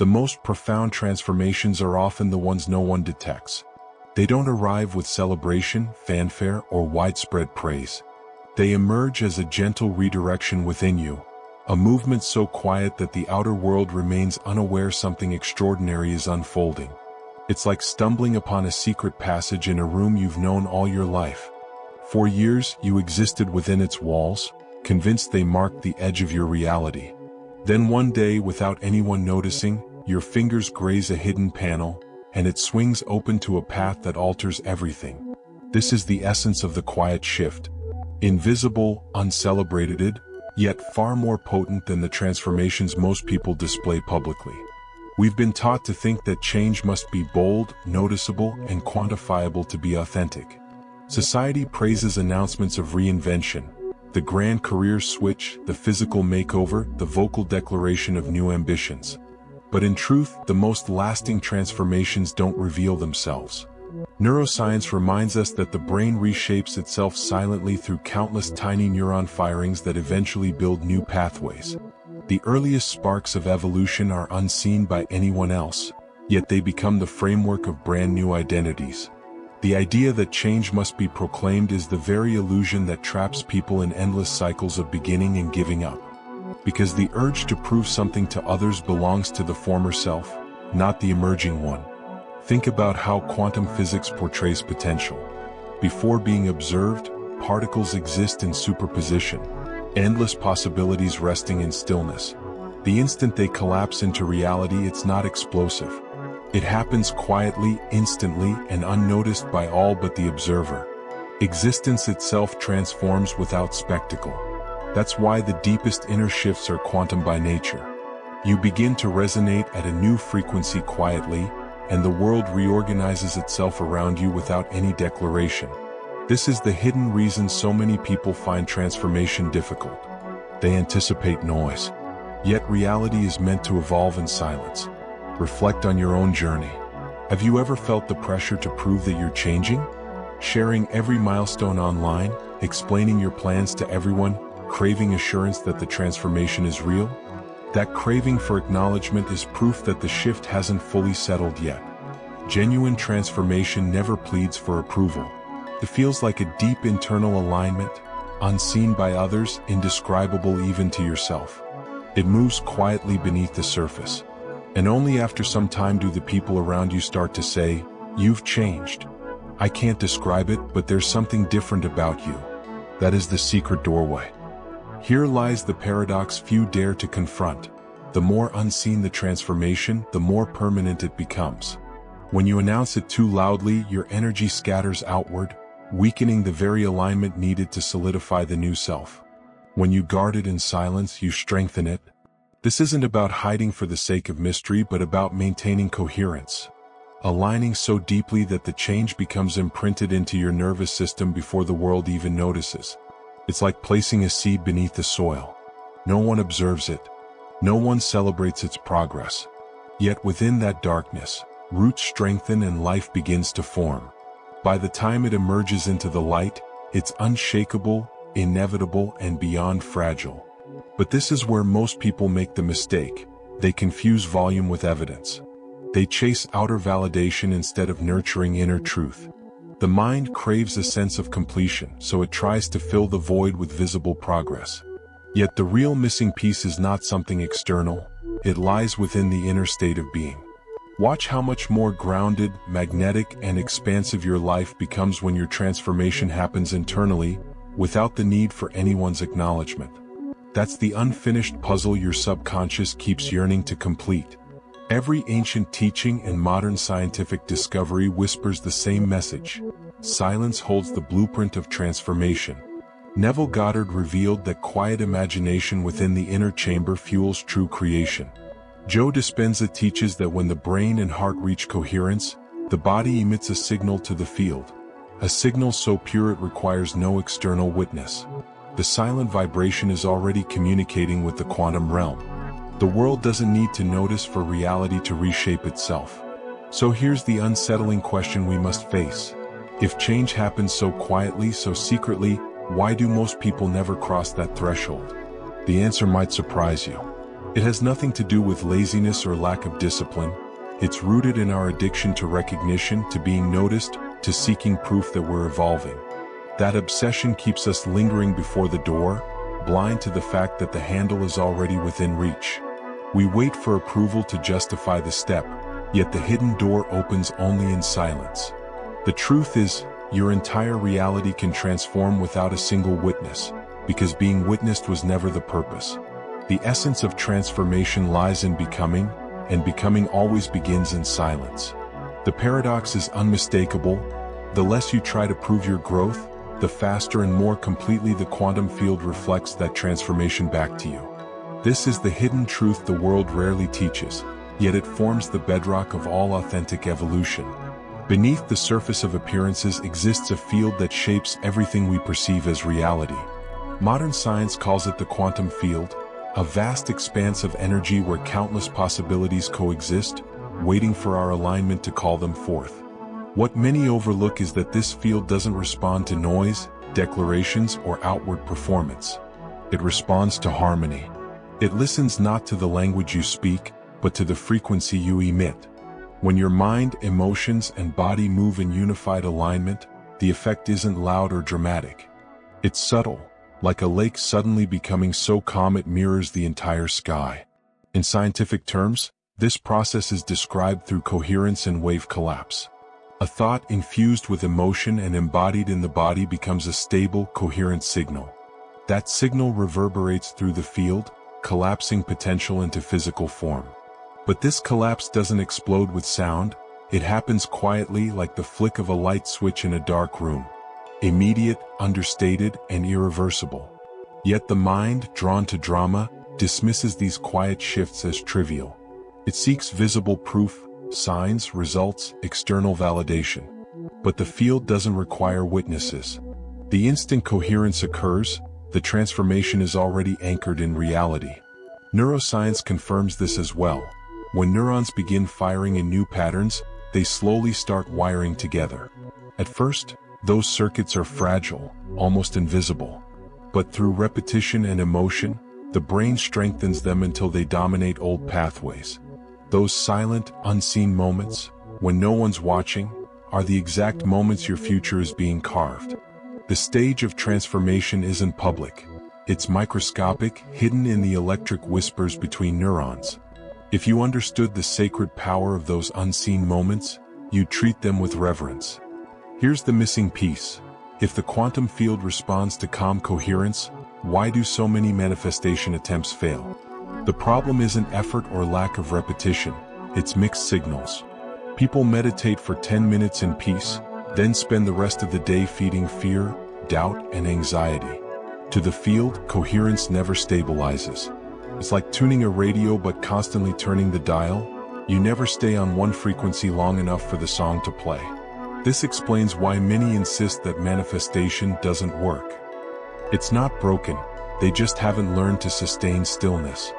The most profound transformations are often the ones no one detects. They don't arrive with celebration, fanfare, or widespread praise. They emerge as a gentle redirection within you, a movement so quiet that the outer world remains unaware something extraordinary is unfolding. It's like stumbling upon a secret passage in a room you've known all your life. For years, you existed within its walls, convinced they marked the edge of your reality. Then one day, without anyone noticing, your fingers graze a hidden panel, and it swings open to a path that alters everything. This is the essence of the quiet shift. Invisible, uncelebrated, yet far more potent than the transformations most people display publicly. We've been taught to think that change must be bold, noticeable, and quantifiable to be authentic. Society praises announcements of reinvention, the grand career switch, the physical makeover, the vocal declaration of new ambitions. But in truth, the most lasting transformations don't reveal themselves. Neuroscience reminds us that the brain reshapes itself silently through countless tiny neuron firings that eventually build new pathways. The earliest sparks of evolution are unseen by anyone else, yet they become the framework of brand new identities. The idea that change must be proclaimed is the very illusion that traps people in endless cycles of beginning and giving up. Because the urge to prove something to others belongs to the former self, not the emerging one. Think about how quantum physics portrays potential. Before being observed, particles exist in superposition, endless possibilities resting in stillness. The instant they collapse into reality, it's not explosive. It happens quietly, instantly, and unnoticed by all but the observer. Existence itself transforms without spectacle. That's why the deepest inner shifts are quantum by nature. You begin to resonate at a new frequency quietly, and the world reorganizes itself around you without any declaration. This is the hidden reason so many people find transformation difficult. They anticipate noise. Yet reality is meant to evolve in silence. Reflect on your own journey. Have you ever felt the pressure to prove that you're changing? Sharing every milestone online, explaining your plans to everyone, craving assurance that the transformation is real? That craving for acknowledgement is proof that the shift hasn't fully settled yet. Genuine transformation never pleads for approval. It feels like a deep internal alignment, unseen by others, indescribable even to yourself. It moves quietly beneath the surface. And only after some time do the people around you start to say, "You've changed. I can't describe it, but there's something different about you." That is the secret doorway. Here lies the paradox few dare to confront. The more unseen the transformation, the more permanent it becomes. When you announce it too loudly, your energy scatters outward, weakening the very alignment needed to solidify the new self. When you guard it in silence, you strengthen it. This isn't about hiding for the sake of mystery, but about maintaining coherence. Aligning so deeply that the change becomes imprinted into your nervous system before the world even notices. It's like placing a seed beneath the soil. No one observes it. No one celebrates its progress. Yet within that darkness, roots strengthen and life begins to form. By the time it emerges into the light, it's unshakable, inevitable, and beyond fragile. But this is where most people make the mistake. They confuse volume with evidence. They chase outer validation instead of nurturing inner truth. The mind craves a sense of completion, so it tries to fill the void with visible progress. Yet the real missing piece is not something external. It lies within the inner state of being. Watch how much more grounded, magnetic, and expansive your life becomes when your transformation happens internally, without the need for anyone's acknowledgement. That's the unfinished puzzle your subconscious keeps yearning to complete. Every ancient teaching and modern scientific discovery whispers the same message. Silence holds the blueprint of transformation. Neville Goddard revealed that quiet imagination within the inner chamber fuels true creation. Joe Dispenza teaches that when the brain and heart reach coherence, the body emits a signal to the field. A signal so pure it requires no external witness. The silent vibration is already communicating with the quantum realm. The world doesn't need to notice for reality to reshape itself. So here's the unsettling question we must face. If change happens so quietly, so secretly, why do most people never cross that threshold? The answer might surprise you. It has nothing to do with laziness or lack of discipline. It's rooted in our addiction to recognition, to being noticed, to seeking proof that we're evolving. That obsession keeps us lingering before the door, blind to the fact that the handle is already within reach. We wait for approval to justify the step, yet the hidden door opens only in silence. The truth is, your entire reality can transform without a single witness, because being witnessed was never the purpose. The essence of transformation lies in becoming, and becoming always begins in silence. The paradox is unmistakable. The less you try to prove your growth, the faster and more completely the quantum field reflects that transformation back to you. This is the hidden truth the world rarely teaches, yet it forms the bedrock of all authentic evolution. Beneath the surface of appearances exists a field that shapes everything we perceive as reality. Modern science calls it the quantum field, a vast expanse of energy where countless possibilities coexist, waiting for our alignment to call them forth. What many overlook is that this field doesn't respond to noise, declarations, or outward performance. It responds to harmony. It listens not to the language you speak, but to the frequency you emit. When your mind, emotions, and body move in unified alignment, the effect isn't loud or dramatic. It's subtle, like a lake suddenly becoming so calm it mirrors the entire sky. In scientific terms, this process is described through coherence and wave collapse. A thought infused with emotion and embodied in the body becomes a stable, coherent signal. That signal reverberates through the field, collapsing potential into physical form. But this collapse doesn't explode with sound, it happens quietly like the flick of a light switch in a dark room. Immediate, understated, and irreversible. Yet the mind, drawn to drama, dismisses these quiet shifts as trivial. It seeks visible proof, signs, results, external validation. But the field doesn't require witnesses. The instant coherence occurs, the transformation is already anchored in reality. Neuroscience confirms this as well. When neurons begin firing in new patterns, they slowly start wiring together. At first, those circuits are fragile, almost invisible. But through repetition and emotion, the brain strengthens them until they dominate old pathways. Those silent, unseen moments, when no one's watching, are the exact moments your future is being carved. The stage of transformation isn't public. It's microscopic, hidden in the electric whispers between neurons. If you understood the sacred power of those unseen moments, you'd treat them with reverence. Here's the missing piece. If the quantum field responds to calm coherence, why do so many manifestation attempts fail? The problem isn't effort or lack of repetition, it's mixed signals. People meditate for 10 minutes in peace, then spend the rest of the day feeding fear, doubt, and anxiety. To the field, coherence never stabilizes. It's like tuning a radio but constantly turning the dial. You never stay on one frequency long enough for the song to play. This explains why many insist that manifestation doesn't work. It's not broken, they just haven't learned to sustain stillness.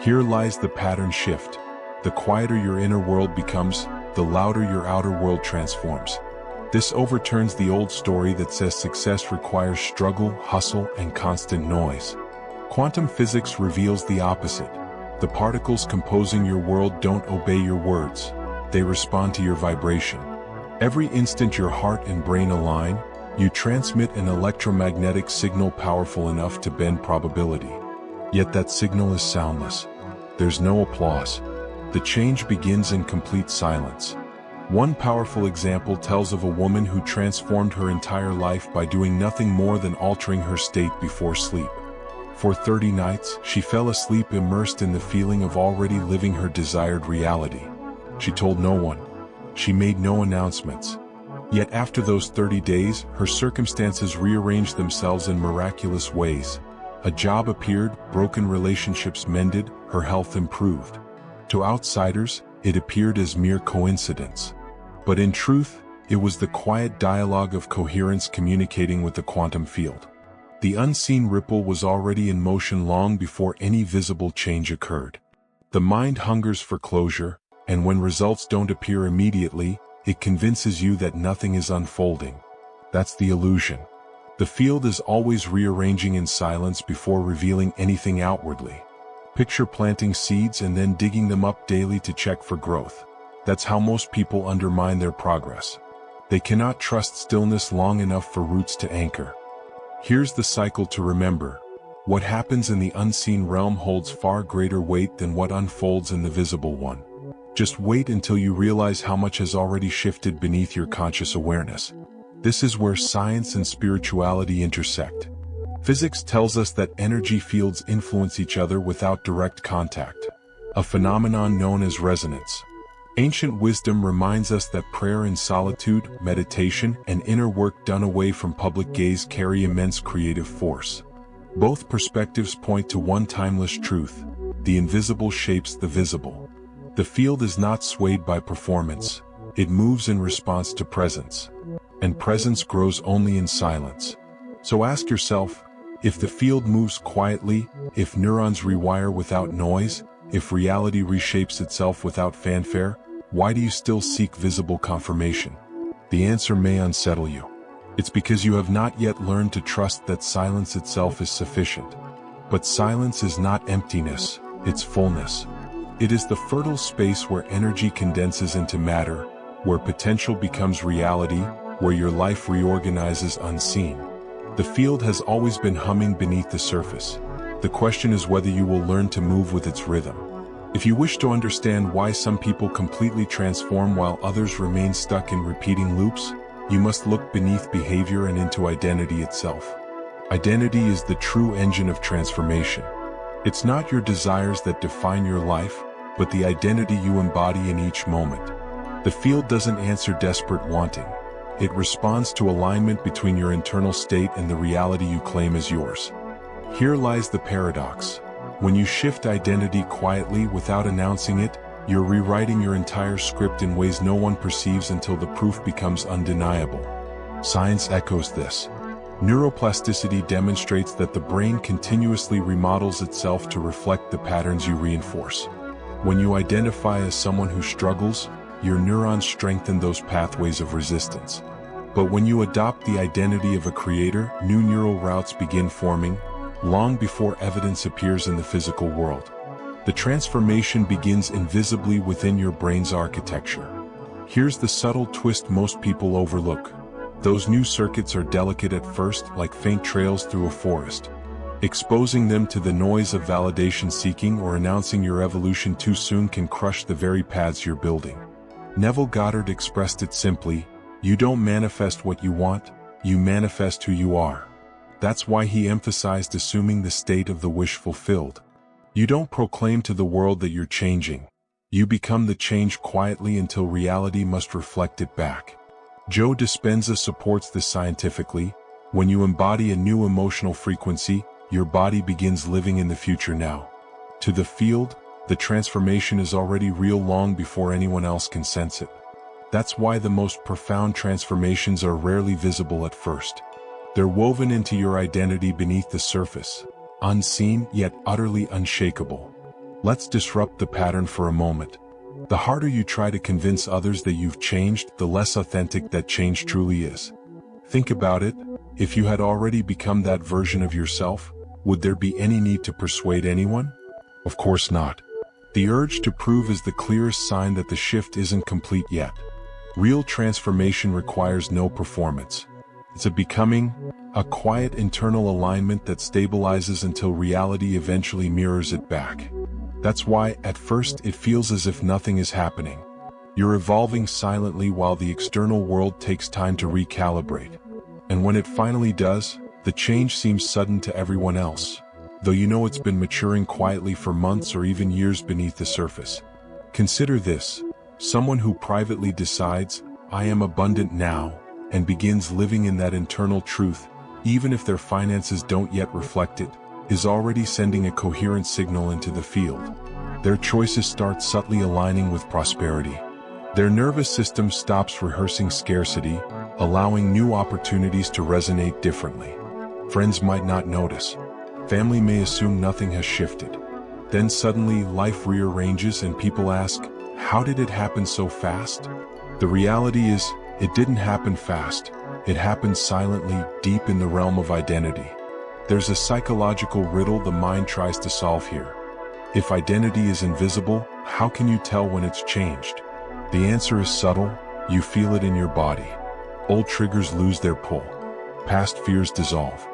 Here lies the pattern shift. The quieter your inner world becomes, the louder your outer world transforms. This overturns the old story that says success requires struggle, hustle, and constant noise. Quantum physics reveals the opposite. The particles composing your world don't obey your words. They respond to your vibration. Every instant your heart and brain align, you transmit an electromagnetic signal powerful enough to bend probability. Yet that signal is soundless. There's no applause. The change begins in complete silence. One powerful example tells of a woman who transformed her entire life by doing nothing more than altering her state before sleep. For 30 nights, she fell asleep immersed in the feeling of already living her desired reality. She told no one. She made no announcements. Yet after those 30 days, her circumstances rearranged themselves in miraculous ways. A job appeared, broken relationships mended, her health improved. To outsiders, it appeared as mere coincidence. But in truth, it was the quiet dialogue of coherence communicating with the quantum field. The unseen ripple was already in motion long before any visible change occurred. The mind hungers for closure, and when results don't appear immediately, it convinces you that nothing is unfolding. That's the illusion. The field is always rearranging in silence before revealing anything outwardly. Picture planting seeds and then digging them up daily to check for growth. That's how most people undermine their progress. They cannot trust stillness long enough for roots to anchor. Here's the cycle to remember. What happens in the unseen realm holds far greater weight than what unfolds in the visible one. Just wait until you realize how much has already shifted beneath your conscious awareness. This is where science and spirituality intersect. Physics tells us that energy fields influence each other without direct contact, a phenomenon known as resonance. Ancient wisdom reminds us that prayer in solitude, meditation, and inner work done away from public gaze carry immense creative force. Both perspectives point to one timeless truth: the invisible shapes the visible. The field is not swayed by performance, it moves in response to presence. And presence grows only in silence. So ask yourself, if the field moves quietly, if neurons rewire without noise, if reality reshapes itself without fanfare, why do you still seek visible confirmation? The answer may unsettle you. It's because you have not yet learned to trust that silence itself is sufficient. But silence is not emptiness, it's fullness. It is the fertile space where energy condenses into matter, where potential becomes reality, where your life reorganizes unseen. The field has always been humming beneath the surface. The question is whether you will learn to move with its rhythm. If you wish to understand why some people completely transform while others remain stuck in repeating loops, you must look beneath behavior and into identity itself. Identity is the true engine of transformation. It's not your desires that define your life, but the identity you embody in each moment. The field doesn't answer desperate wanting. It responds to alignment between your internal state and the reality you claim as yours. Here lies the paradox. When you shift identity quietly without announcing it, you're rewriting your entire script in ways no one perceives until the proof becomes undeniable. Science echoes this. Neuroplasticity demonstrates that the brain continuously remodels itself to reflect the patterns you reinforce. When you identify as someone who struggles, your neurons strengthen those pathways of resistance. But when you adopt the identity of a creator, new neural routes begin forming, long before evidence appears in the physical world. The transformation begins invisibly within your brain's architecture. Here's the subtle twist most people overlook. Those new circuits are delicate at first, like faint trails through a forest. Exposing them to the noise of validation seeking or announcing your evolution too soon can crush the very paths you're building. Neville Goddard expressed it simply: you don't manifest what you want, you manifest who you are. That's why he emphasized assuming the state of the wish fulfilled. You don't proclaim to the world that you're changing. You become the change quietly until reality must reflect it back. Joe Dispenza supports this scientifically. When you embody a new emotional frequency, your body begins living in the future now. To the field, the transformation is already real long before anyone else can sense it. That's why the most profound transformations are rarely visible at first. They're woven into your identity beneath the surface, unseen yet utterly unshakable. Let's disrupt the pattern for a moment. The harder you try to convince others that you've changed, the less authentic that change truly is. Think about it. If you had already become that version of yourself, would there be any need to persuade anyone? Of course not. The urge to prove is the clearest sign that the shift isn't complete yet. Real transformation requires no performance. It's a becoming, a quiet internal alignment that stabilizes until reality eventually mirrors it back. That's why, at first, it feels as if nothing is happening. You're evolving silently while the external world takes time to recalibrate. And when it finally does, the change seems sudden to everyone else, though you know it's been maturing quietly for months or even years beneath the surface. Consider this: someone who privately decides, "I am abundant now," and begins living in that internal truth, even if their finances don't yet reflect it, is already sending a coherent signal into the field. Their choices start subtly aligning with prosperity. Their nervous system stops rehearsing scarcity, allowing new opportunities to resonate differently. Friends might not notice. Family may assume nothing has shifted. Then suddenly life rearranges and people ask, how did it happen so fast? The reality is, it didn't happen fast. It happened silently, deep in the realm of identity. There's a psychological riddle the mind tries to solve here. If identity is invisible, how can you tell when it's changed? The answer is subtle. You feel it in your body. Old triggers lose their pull. Past fears dissolve.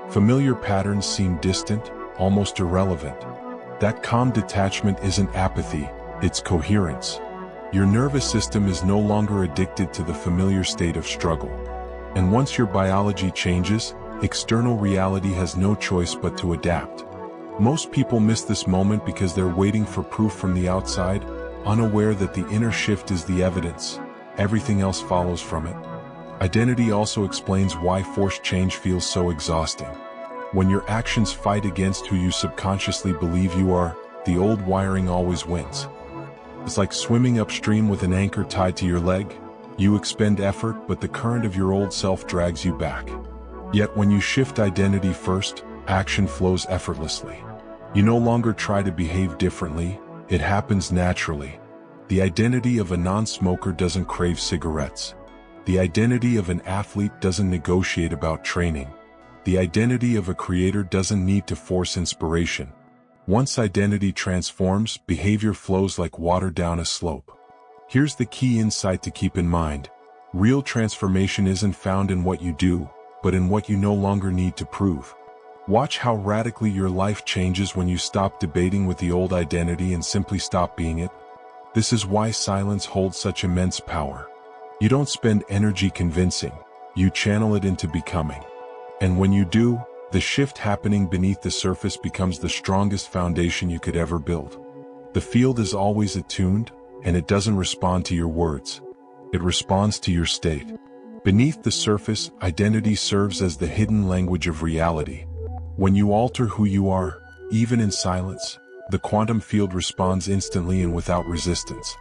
Familiar patterns seem distant, almost irrelevant. That calm detachment isn't apathy, it's coherence. Your nervous system is no longer addicted to the familiar state of struggle. And once your biology changes, external reality has no choice but to adapt. Most people miss this moment because they're waiting for proof from the outside, unaware that the inner shift is the evidence. Everything else follows from it. Identity also explains why forced change feels so exhausting. When your actions fight against who you subconsciously believe you are, the old wiring always wins. It's like swimming upstream with an anchor tied to your leg. You expend effort, but the current of your old self drags you back. Yet when you shift identity first, action flows effortlessly. You no longer try to behave differently, it happens naturally. The identity of a non-smoker doesn't crave cigarettes. The identity of an athlete doesn't negotiate about training. The identity of a creator doesn't need to force inspiration. Once identity transforms, behavior flows like water down a slope. Here's the key insight to keep in mind. Real transformation isn't found in what you do, but in what you no longer need to prove. Watch how radically your life changes when you stop debating with the old identity and simply stop being it. This is why silence holds such immense power. You don't spend energy convincing, you channel it into becoming. And when you do, the shift happening beneath the surface becomes the strongest foundation you could ever build. The field is always attuned, and it doesn't respond to your words. It responds to your state. Beneath the surface, identity serves as the hidden language of reality. When you alter who you are, even in silence, the quantum field responds instantly and without resistance.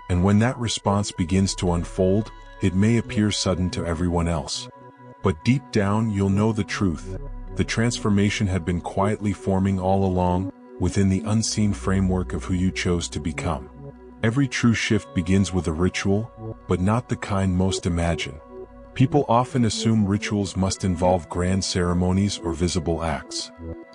And when that response begins to unfold, it may appear sudden to everyone else. But deep down, you'll know the truth. The transformation had been quietly forming all along, within the unseen framework of who you chose to become. Every true shift begins with a ritual, but not the kind most imagine. People often assume rituals must involve grand ceremonies or visible acts.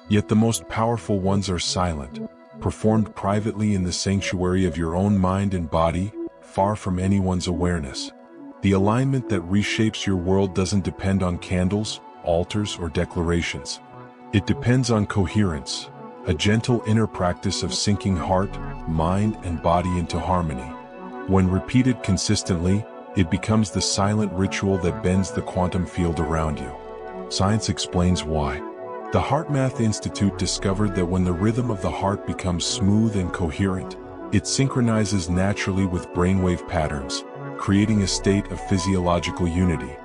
Yet the most powerful ones are silent, performed privately in the sanctuary of your own mind and body, far from anyone's awareness. The alignment that reshapes your world doesn't depend on candles, altars, or declarations. It depends on coherence, a gentle inner practice of syncing heart, mind, and body into harmony. When repeated consistently, it becomes the silent ritual that bends the quantum field around you. Science explains why. The HeartMath Institute discovered that when the rhythm of the heart becomes smooth and coherent, it synchronizes naturally with brainwave patterns, creating a state of physiological unity.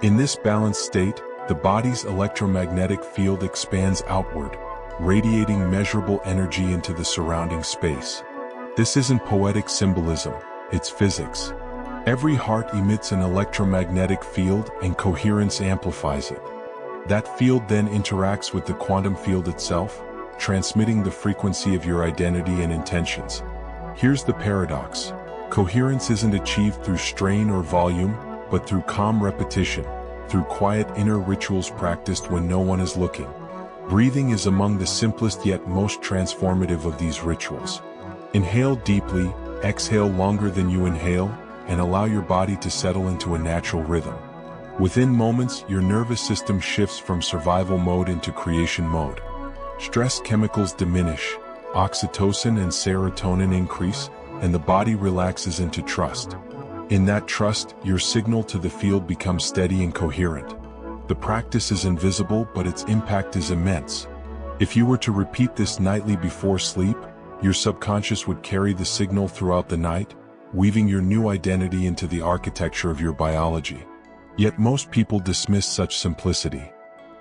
In this balanced state, the body's electromagnetic field expands outward, radiating measurable energy into the surrounding space. This isn't poetic symbolism, it's physics. Every heart emits an electromagnetic field, and coherence amplifies it. That field then interacts with the quantum field itself, transmitting the frequency of your identity and intentions. Here's the paradox. Coherence isn't achieved through strain or volume, but through calm repetition, through quiet inner rituals practiced when no one is looking. Breathing is among the simplest yet most transformative of these rituals. Inhale deeply, exhale longer than you inhale, and allow your body to settle into a natural rhythm. Within moments, your nervous system shifts from survival mode into creation mode. Stress chemicals diminish, oxytocin and serotonin increase, and the body relaxes into trust. In that trust, your signal to the field becomes steady and coherent. The practice is invisible, but its impact is immense. If you were to repeat this nightly before sleep, your subconscious would carry the signal throughout the night, weaving your new identity into the architecture of your biology. Yet most people dismiss such simplicity.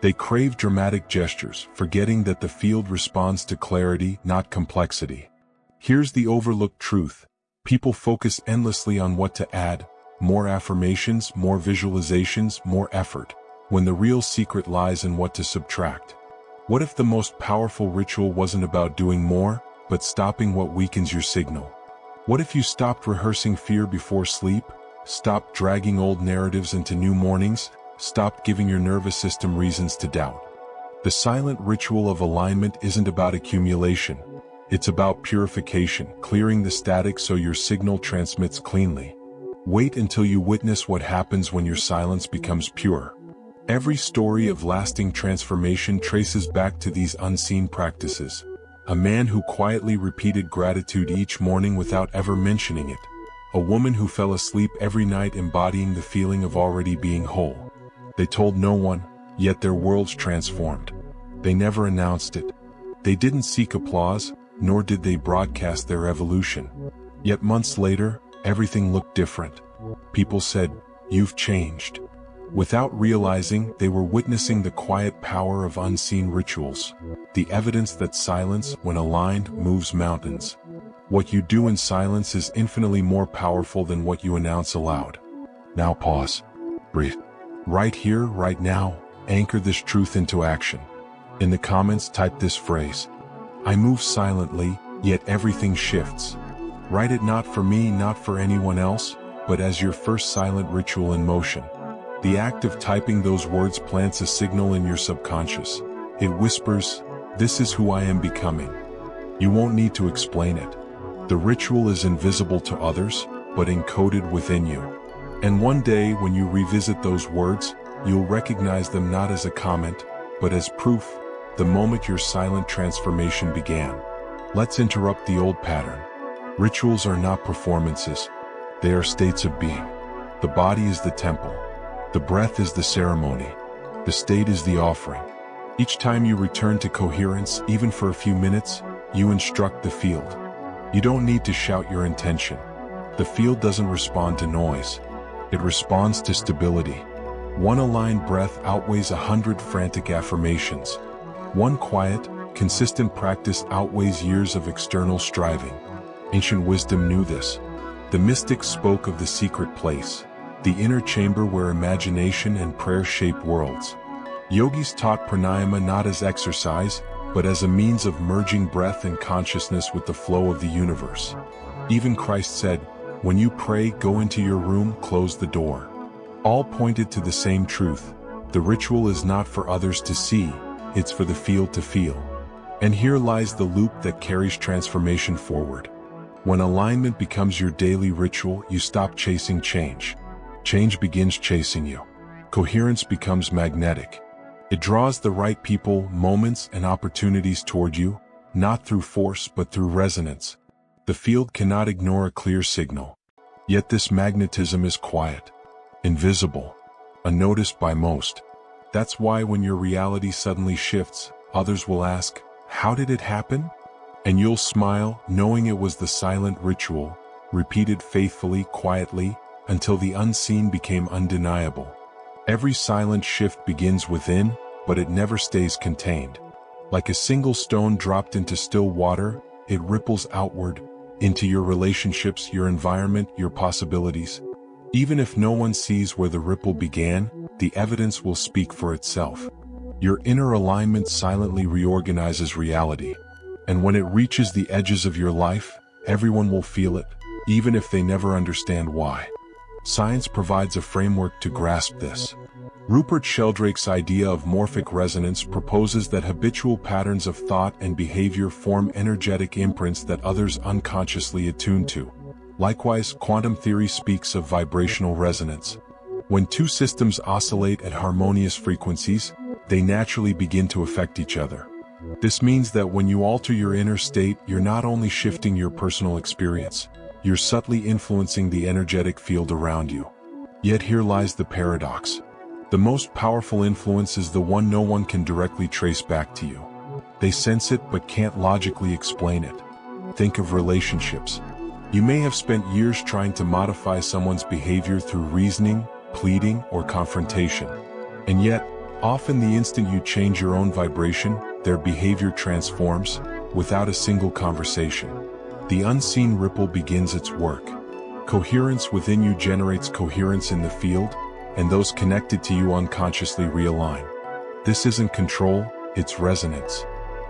They crave dramatic gestures, forgetting that the field responds to clarity, not complexity. Here's the overlooked truth. People focus endlessly on what to add, more affirmations, more visualizations, more effort, when the real secret lies in what to subtract. What if the most powerful ritual wasn't about doing more, but stopping what weakens your signal? What if you stopped rehearsing fear before sleep, stopped dragging old narratives into new mornings, stopped giving your nervous system reasons to doubt? The silent ritual of alignment isn't about accumulation. It's about purification, clearing the static so your signal transmits cleanly. Wait until you witness what happens when your silence becomes pure. Every story of lasting transformation traces back to these unseen practices. A man who quietly repeated gratitude each morning without ever mentioning it. A woman who fell asleep every night embodying the feeling of already being whole. They told no one, yet their worlds transformed. They never announced it. They didn't seek applause, nor did they broadcast their evolution. Yet months later, everything looked different. People said, "You've changed." Without realizing, they were witnessing the quiet power of unseen rituals. The evidence that silence, when aligned, moves mountains. What you do in silence is infinitely more powerful than what you announce aloud. Now pause. Breathe. Right here, right now, anchor this truth into action. In the comments, type this phrase. I move silently, yet everything shifts. Write it not for me, not for anyone else, but as your first silent ritual in motion. The act of typing those words plants a signal in your subconscious. It whispers, "This is who I am becoming." You won't need to explain it. The ritual is invisible to others, but encoded within you. And one day, when you revisit those words, you'll recognize them not as a comment, but as proof, the moment your silent transformation began. Let's interrupt the old pattern. Rituals are not performances. They are states of being. The body is the temple. The breath is the ceremony. The state is the offering. Each time you return to coherence, even for a few minutes, you instruct the field. You don't need to shout your intention. The field doesn't respond to noise. It responds to stability. One aligned breath outweighs 100 frantic affirmations. One quiet, consistent practice outweighs years of external striving. Ancient wisdom knew this. The mystics spoke of the secret place, the inner chamber where imagination and prayer shape worlds. Yogis taught pranayama not as exercise, but as a means of merging breath and consciousness with the flow of the universe. Even Christ said, "When you pray, go into your room, close the door." All pointed to the same truth. The ritual is not for others to see, it's for the field to feel. And here lies the loop that carries transformation forward. When alignment becomes your daily ritual, you stop chasing change. Change begins chasing you. Coherence becomes magnetic. It draws the right people, moments, and opportunities toward you, not through force but through resonance. The field cannot ignore a clear signal. Yet this magnetism is quiet, invisible, unnoticed by most. That's why when your reality suddenly shifts, others will ask, "How did it happen?" And you'll smile, knowing it was the silent ritual, repeated faithfully, quietly, until the unseen became undeniable. Every silent shift begins within, but it never stays contained. Like a single stone dropped into still water, it ripples outward, into your relationships, your environment, your possibilities. Even if no one sees where the ripple began, the evidence will speak for itself. Your inner alignment silently reorganizes reality. And when it reaches the edges of your life, everyone will feel it, even if they never understand why. Science provides a framework to grasp this. Rupert Sheldrake's idea of morphic resonance proposes that habitual patterns of thought and behavior form energetic imprints that others unconsciously attune to. Likewise, quantum theory speaks of vibrational resonance. When two systems oscillate at harmonious frequencies, they naturally begin to affect each other. This means that when you alter your inner state, you're not only shifting your personal experience, you're subtly influencing the energetic field around you. Yet here lies the paradox. The most powerful influence is the one no one can directly trace back to you. They sense it but can't logically explain it. Think of relationships. You may have spent years trying to modify someone's behavior through reasoning, pleading, or confrontation. And yet, often the instant you change your own vibration, their behavior transforms, without a single conversation. The unseen ripple begins its work. Coherence within you generates coherence in the field, and those connected to you unconsciously realign. This isn't control, it's resonance.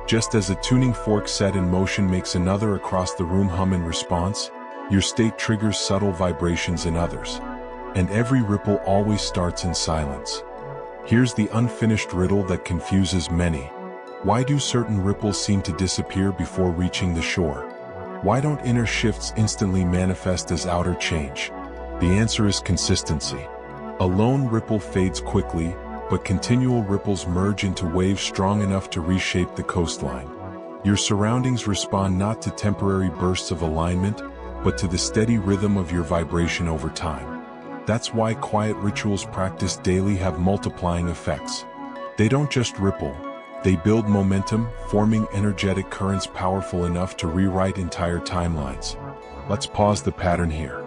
Just as a tuning fork set in motion makes another across the room hum in response, your state triggers subtle vibrations in others. And every ripple always starts in silence. Here's the unfinished riddle that confuses many. Why do certain ripples seem to disappear before reaching the shore? Why don't inner shifts instantly manifest as outer change? The answer is consistency. A lone ripple fades quickly, but continual ripples merge into waves strong enough to reshape the coastline. Your surroundings respond not to temporary bursts of alignment, but to the steady rhythm of your vibration over time. That's why quiet rituals practiced daily have multiplying effects. They don't just ripple, they build momentum, forming energetic currents powerful enough to rewrite entire timelines. Let's pause the pattern here.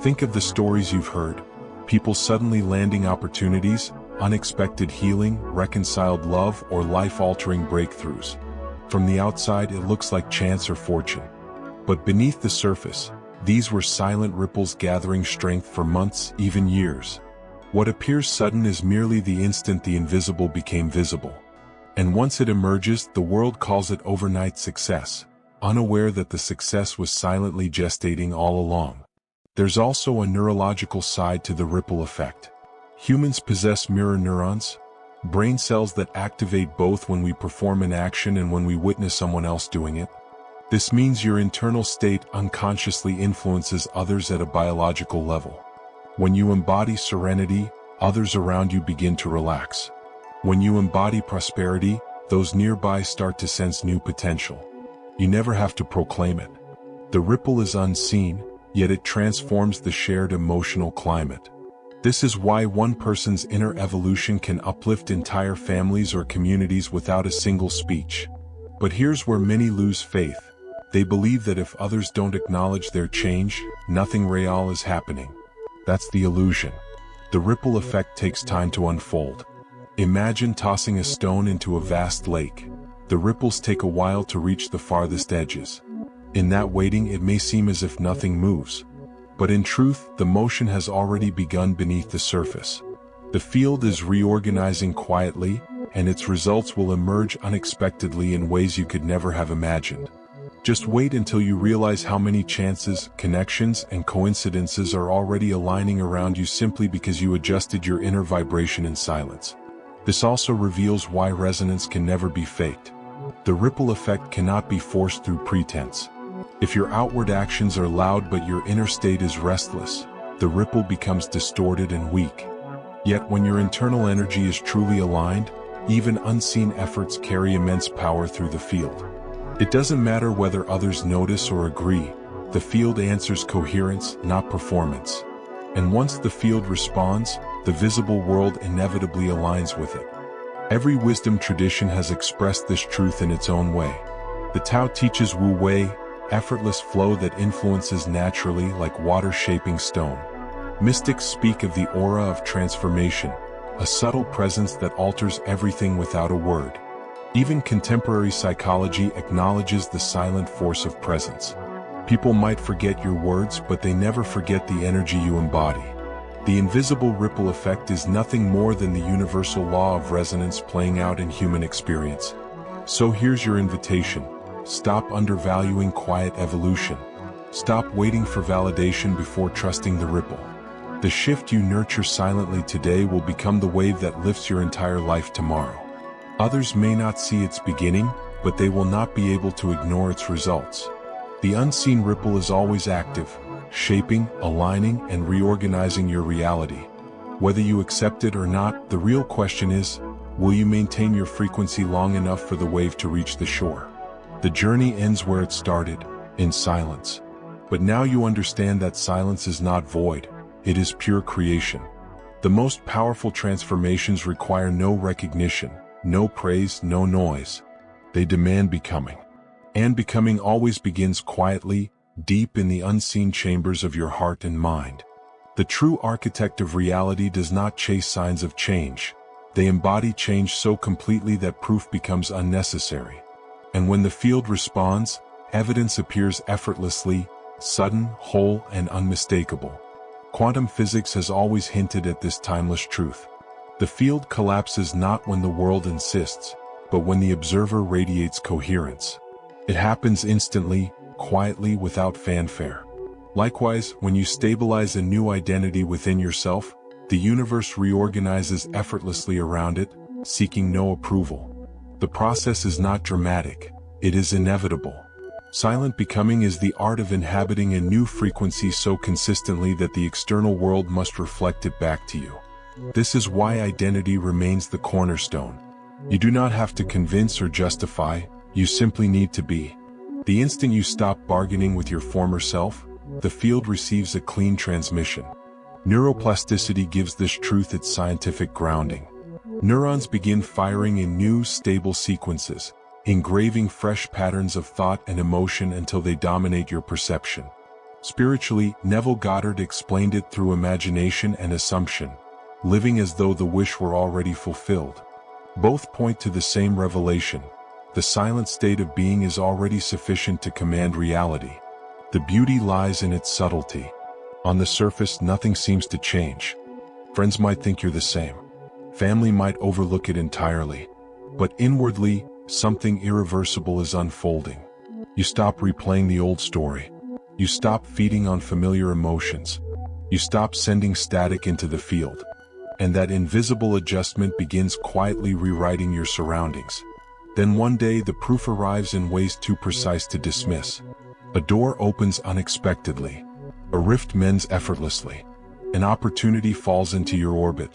Think of the stories you've heard. People suddenly landing opportunities, unexpected healing, reconciled love, or life-altering breakthroughs. From the outside, it looks like chance or fortune. But beneath the surface, these were silent ripples gathering strength for months, even years. What appears sudden is merely the instant the invisible became visible. And once it emerges, the world calls it overnight success, unaware that the success was silently gestating all along. There's also a neurological side to the ripple effect. Humans possess mirror neurons, brain cells that activate both when we perform an action and when we witness someone else doing it. This means your internal state unconsciously influences others at a biological level. When you embody serenity, others around you begin to relax. When you embody prosperity, those nearby start to sense new potential. You never have to proclaim it. The ripple is unseen, yet it transforms the shared emotional climate. This is why one person's inner evolution can uplift entire families or communities without a single speech. But here's where many lose faith. They believe that if others don't acknowledge their change, nothing real is happening. That's the illusion. The ripple effect takes time to unfold. Imagine tossing a stone into a vast lake. The ripples take a while to reach the farthest edges. In that waiting, it may seem as if nothing moves. But in truth, the motion has already begun beneath the surface. The field is reorganizing quietly, and its results will emerge unexpectedly in ways you could never have imagined. Just wait until you realize how many chances, connections, and coincidences are already aligning around you simply because you adjusted your inner vibration in silence. This also reveals why resonance can never be faked. The ripple effect cannot be forced through pretense. If your outward actions are loud but your inner state is restless, the ripple becomes distorted and weak. Yet when your internal energy is truly aligned, even unseen efforts carry immense power through the field. It doesn't matter whether others notice or agree, the field answers coherence, not performance. And once the field responds, the visible world inevitably aligns with it. Every wisdom tradition has expressed this truth in its own way. The Tao teaches Wu Wei, effortless flow that influences naturally like water shaping stone. Mystics speak of the aura of transformation, a subtle presence that alters everything without a word. Even contemporary psychology acknowledges the silent force of presence. People might forget your words, but they never forget the energy you embody. The invisible ripple effect is nothing more than the universal law of resonance playing out in human experience. So here's your invitation. Stop undervaluing quiet evolution. Stop waiting for validation before trusting the ripple. The shift you nurture silently today will become the wave that lifts your entire life tomorrow. Others may not see its beginning, but they will not be able to ignore its results. The unseen ripple is always active, shaping, aligning, and reorganizing your reality. Whether you accept it or not, the real question is, will you maintain your frequency long enough for the wave to reach the shore? The journey ends where it started, in silence. But now you understand that silence is not void, it is pure creation. The most powerful transformations require no recognition, no praise, no noise. They demand becoming. And becoming always begins quietly, deep in the unseen chambers of your heart and mind. The true architect of reality does not chase signs of change. They embody change so completely that proof becomes unnecessary. And when the field responds, evidence appears effortlessly, sudden, whole, and unmistakable. Quantum physics has always hinted at this timeless truth. The field collapses not when the world insists, but when the observer radiates coherence. It happens instantly, quietly, without fanfare. Likewise, when you stabilize a new identity within yourself, the universe reorganizes effortlessly around it, seeking no approval. The process is not dramatic, it is inevitable. Silent becoming is the art of inhabiting a new frequency so consistently that the external world must reflect it back to you. This is why identity remains the cornerstone. You do not have to convince or justify, you simply need to be. The instant you stop bargaining with your former self, the field receives a clean transmission. Neuroplasticity gives this truth its scientific grounding. Neurons begin firing in new, stable sequences, engraving fresh patterns of thought and emotion until they dominate your perception. Spiritually, Neville Goddard explained it through imagination and assumption, living as though the wish were already fulfilled. Both point to the same revelation. The silent state of being is already sufficient to command reality. The beauty lies in its subtlety. On the surface, nothing seems to change. Friends might think you're the same. Family might overlook it entirely. But inwardly, something irreversible is unfolding. You stop replaying the old story. You stop feeding on familiar emotions. You stop sending static into the field. And that invisible adjustment begins quietly rewriting your surroundings. Then one day the proof arrives in ways too precise to dismiss. A door opens unexpectedly. A rift mends effortlessly. An opportunity falls into your orbit.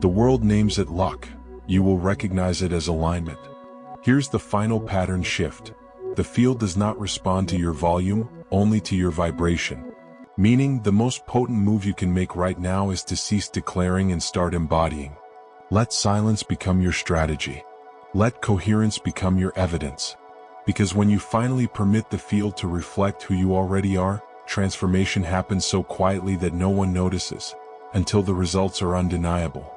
The world names it luck. You will recognize it as alignment. Here's the final pattern shift. The field does not respond to your volume, only to your vibration. Meaning, the most potent move you can make right now is to cease declaring and start embodying. Let silence become your strategy. Let coherence become your evidence. Because when you finally permit the field to reflect who you already are, transformation happens so quietly that no one notices, until the results are undeniable.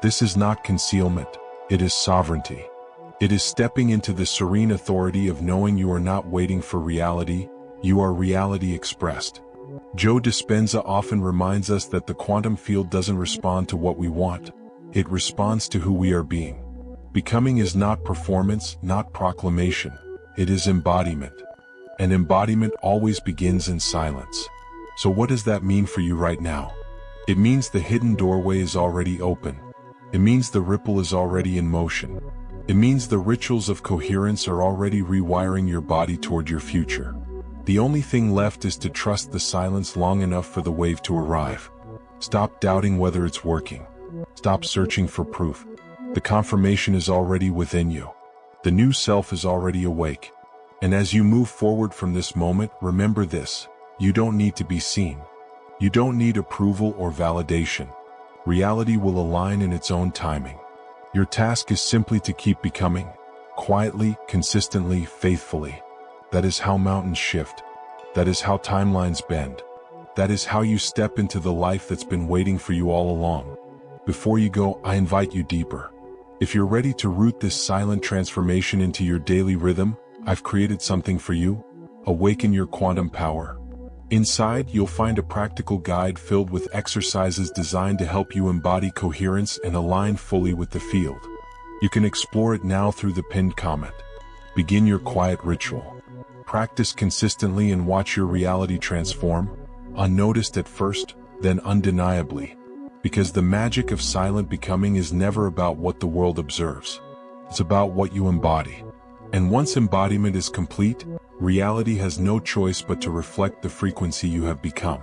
This is not concealment, it is sovereignty. It is stepping into the serene authority of knowing you are not waiting for reality, you are reality expressed. Joe Dispenza often reminds us that the quantum field doesn't respond to what we want, it responds to who we are being. Becoming is not performance, not proclamation, it is embodiment. And embodiment always begins in silence. So what does that mean for you right now? It means the hidden doorway is already open. It means the ripple is already in motion. It means the rituals of coherence are already rewiring your body toward your future. The only thing left is to trust the silence long enough for the wave to arrive. Stop doubting whether it's working. Stop searching for proof. The confirmation is already within you. The new self is already awake. And as you move forward from this moment, remember this: you don't need to be seen. You don't need approval or validation. Reality will align in its own timing. Your task is simply to keep becoming, quietly, consistently, faithfully. That is how mountains shift. That is how timelines bend. That is how you step into the life that's been waiting for you all along. Before you go, I invite you deeper. If you're ready to root this silent transformation into your daily rhythm, I've created something for you. Awaken your quantum power. Inside, you'll find a practical guide filled with exercises designed to help you embody coherence and align fully with the field. You can explore it now through the pinned comment. Begin your quiet ritual. Practice consistently and watch your reality transform, unnoticed at first, then undeniably. Because the magic of silent becoming is never about what the world observes. It's about what you embody. And once embodiment is complete, reality has no choice but to reflect the frequency you have become.